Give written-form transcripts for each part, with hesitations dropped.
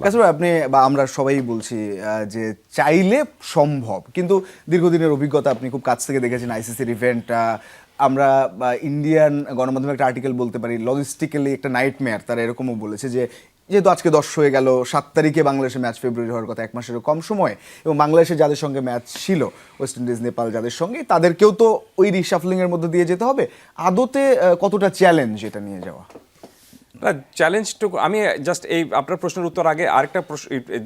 কাছে আপনি বা আমরা সবাই বলছি যে চাইলে সম্ভব, কিন্তু দীর্ঘদিনের অভিজ্ঞতা আপনি খুব কাছ থেকে দেখেছেন আইসিসির ইভেন্ট। আমরা ইন্ডিয়ান গণমাধ্যমে একটা আর্টিকেল বলতে পারি, লজিস্টিক্যালি একটা নাইটমেয়ার, তারা এরকমও বলেছে যে যেহেতু আজকে 10 হয়ে গেল, 7 তারিখে বাংলাদেশে ম্যাচ ফেব্রুয়ারি হওয়ার কথা, 1 মাসেরও কম সময়, এবং বাংলাদেশে যাদের সঙ্গে ম্যাচ ছিল, ওয়েস্ট ইন্ডিজ, নেপাল, যাদের সঙ্গে, তাদেরকেও তো ওই রিশাফলিংয়ের মধ্যে দিয়ে যেতে হবে। আদতে কতটা চ্যালেঞ্জ এটা নিয়ে যাওয়া? চ্যালেঞ্জটুকু আমি জাস্ট এই আপনার প্রশ্নের উত্তর আগে আরেকটা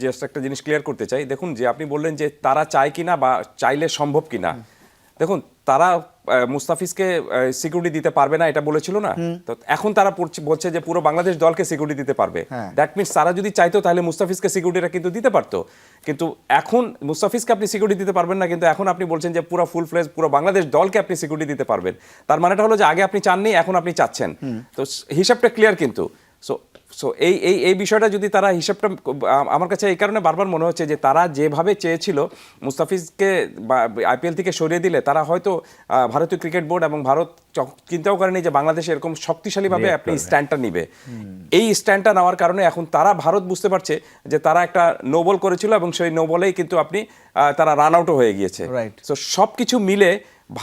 জাস্ট একটা জিনিস ক্লিয়ার করতে চাই। দেখুন, যে আপনি বললেন যে তারা চায় কিনা বা চাইলে সম্ভব কিনা, দেখুন তারা মুস্তাফিজকে সিকিউরিটি দিতে পারবে না এটা বলেছিল না, তো এখন তারা বলছে যে পুরো বাংলাদেশ দলকে সিকিউরিটি দিতে পারবে। দ্যাট মিনস তারা যদি চাইতো তাহলে মুস্তাফিজকে সিকিউরিটিটা কিন্তু দিতে পারতো, কিন্তু এখন মুস্তাফিজকে আপনি সিকিউরিটি দিতে পারবেন না, কিন্তু এখন আপনি বলছেন যে পুরো ফুল ফ্লেজ পুরো বাংলাদেশ দলকে আপনি সিকিউরিটি দিতে পারবেন। তার মানেটা হলো যে আগে আপনি চাননি, এখন আপনি চাচ্ছেন। তো হিসাবটা ক্লিয়ার কিন্তু। সো সো এই বিষয়টা যদি তারা হিসাবটা, আমার কাছে এই কারণে বারবার মনে হচ্ছে যে তারা যেভাবে চেয়েছিল মুস্তাফিজকে আইপিএল থেকে সরিয়ে দিলে, তারা হয়তো ভারতীয় ক্রিকেট বোর্ড এবং ভারত চিন্তাও করেনি যে বাংলাদেশ এরকম শক্তিশালীভাবে আপনি স্ট্যান্ডটা নিবে। এই স্ট্যান্ডটা নেওয়ার কারণে এখন তারা, ভারত বুঝতে পারছে যে তারা একটা নো বল করেছিল এবং সেই নো বলেই কিন্তু আপনি তারা রান আউটও হয়ে গিয়েছে। সো সব কিছু মিলে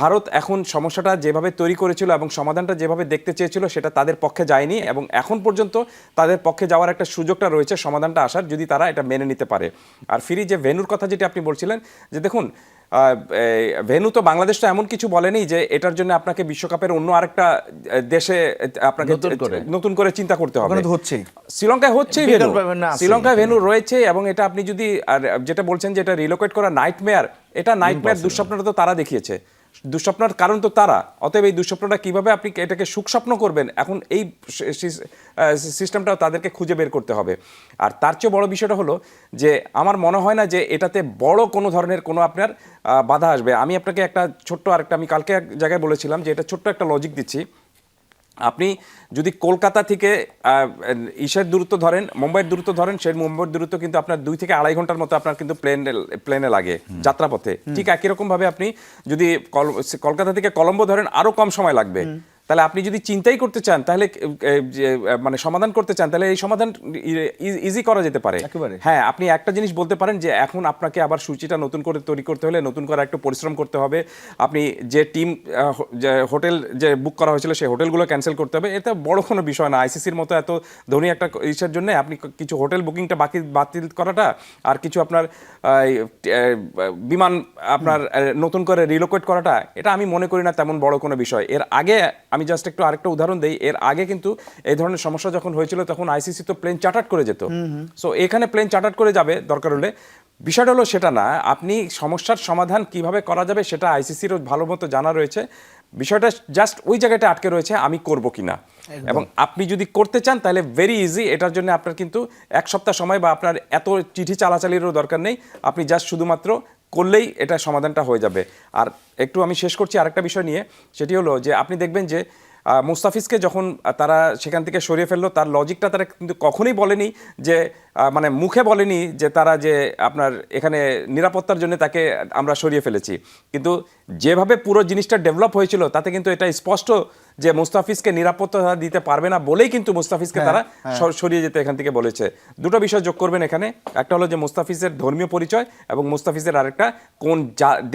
ভারত এখন সমস্যাটা যেভাবে তৈরি করেছিল এবং সমাধানটা যেভাবে দেখতে চেয়েছিল সেটা তাদের পক্ষে যায়নি, এবং এখন পর্যন্ত তাদের পক্ষে যাওয়ার একটা সুযোগটা রয়েছে সমাধানটা আসার, যদি তারা এটা মেনে নিতে পারে। আর ফিরি যে ভেন্যুর কথা যেটা আপনি বলছিলেন, যে দেখুন ভেন্যু তো বাংলাদেশ তো এমন কিছু বলেনি যে এটার জন্য আপনাকে বিশ্বকাপের অন্য আরেকটা দেশে আপনাকে নতুন করে চিন্তা করতে হবে। শ্রীলঙ্কায় হচ্ছেই ভেন্যু, শ্রীলঙ্কায় ভেন্যু রয়েছে, এবং এটা আপনি যদি যেটা বলছেন যে এটা রিলোকেট করা নাইটমেয়ার, এটা নাইটমেয়ার দুঃস্বপ্নটা তো তারা দেখিয়েছে, দুঃস্বপ্নের কারণ তো তারা। অতএব এই দুঃস্বপ্নটা কিভাবে আপনি এটাকে সুখস্বপ্ন করবেন, এখন এই সিস্টেমটাও তাদেরকে খুঁজে বের করতে হবে। আর তার চেয়ে বড় বিষয়টা হলো যে আমার মনে হয় না যে এটাতে বড় কোনো ধরনের কোনো আপনার বাধা আসবে। আমি আপনাকে একটা ছোট্ট আরেকটা, আমি কালকে এক জায়গায় বলেছিলাম যে এটা ছোট্ট একটা লজিক দিচ্ছি। আপনি যদি কলকাতা থেকে ইসের দূরত্ব ধরেন, মুম্বাইয়ের দূরত্ব ধরেন, সেই মুম্বাইয়ের দূরত্ব কিন্তু আপনার 2 থেকে 2.5 ঘন্টার মতো আপনার কিন্তু প্লেনে লাগে যাত্রাপথে। ঠিক একই রকমভাবে আপনি যদি কলকাতা থেকে কলম্বো ধরেন, আরও কম সময় লাগবে। তাহলে আপনি যদি চিন্তাই করতে চান, তাহলে মানে সমাধান করতে চান, তাহলে এই সমাধান ইজি করা যেতে পারে। হ্যাঁ, আপনি একটা জিনিস বলতে পারেন যে এখন আপনাকে আবার সূচিটা নতুন করে তৈরি করতে হলে নতুন করে একটু পরিশ্রম করতে হবে, আপনি যে টিম যে হোটেল যে বুক করা হয়েছিল সেই হোটেলগুলো ক্যান্সেল করতে হবে। এটা বড় কোনো বিষয় না। আইসিসির মতো এত ধনী একটা ইসের জন্য আপনি কিছু হোটেল বুকিংটা বাতিল করাটা, আর কিছু আপনার বিমান আপনার নতুন করে রিলোকেট করাটা, এটা আমি মনে করি না তেমন বড় কোনো বিষয়। এর আগে আমি জাস্ট একটু আরেকটা উদাহরণ দেই, এর আগে কিন্তু এই ধরনের সমস্যা যখন হয়েছিল তখন আইসিসি তো প্লেন চার্টার করে যেত। সো এখানে প্লেন চার্টার করে যাবে দরকার হলে। বিষয়টা হলো সেটা না, আপনি সমস্যার সমাধান কিভাবে করা যাবে সেটা আইসিসিরও ভালো মতো জানা রয়েছে। বিষয়টা জাস্ট ওই জায়গাটা আটকে রয়েছে আমি করব কিনা, এবং আপনি যদি করতে চান তাহলে ভেরি ইজি। এটার জন্য আপনার কিন্তু 1 সপ্তাহ সময় বা আপনার এত চিঠি চালাচালিরও দরকার নেই, আপনি জাস্ট শুধুমাত্র করলেই এটা সমাধানটা হয়ে যাবে। আর একটু আমি শেষ করছি আরেকটা বিষয় নিয়ে, সেটি হলো যে আপনি দেখবেন যে মুস্তাফিজকে যখন তারা সেখান থেকে সরিয়ে ফেললো, তার লজিকটা তারা কিন্তু কখনোই বলেনি যে, মানে মুখে বলেনি যে তারা যে আপনার এখানে নিরাপত্তার জন্য তাকে আমরা সরিয়ে ফেলেছি, কিন্তু যেভাবে পুরো জিনিসটা ডেভেলপ হয়েছিল তাতে কিন্তু এটা স্পষ্ট যে মুস্তাফিজকে নিরাপত্তা দিতে পারবে না বলেই কিন্তু মুস্তাফিজকে তারা সরিয়ে যেতে এখান থেকে বলেছে। দুটো বিষয় যোগ করবেন এখানে, একটা হলো যে মুস্তাফিজের ধর্মীয় পরিচয়, এবং মুস্তাফিজের আরেকটা কোন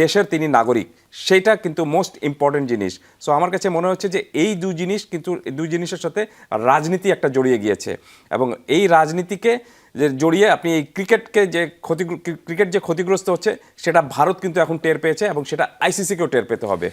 দেশের তিনি নাগরিক, সেইটা কিন্তু মোস্ট ইম্পর্টেন্ট জিনিস। সো আমার কাছে মনে হচ্ছে যে এই দুই জিনিসের সাথে রাজনীতি একটা জড়িয়ে গিয়েছে, এবং এই রাজনীতিকে যে জড়িয়ে আপনি এই ক্রিকেট যে ক্ষতিগ্রস্ত হচ্ছে সেটা ভারত কিন্তু এখন টের পেয়েছে, এবং সেটা আইসিসিকেও টের পেতে হবে।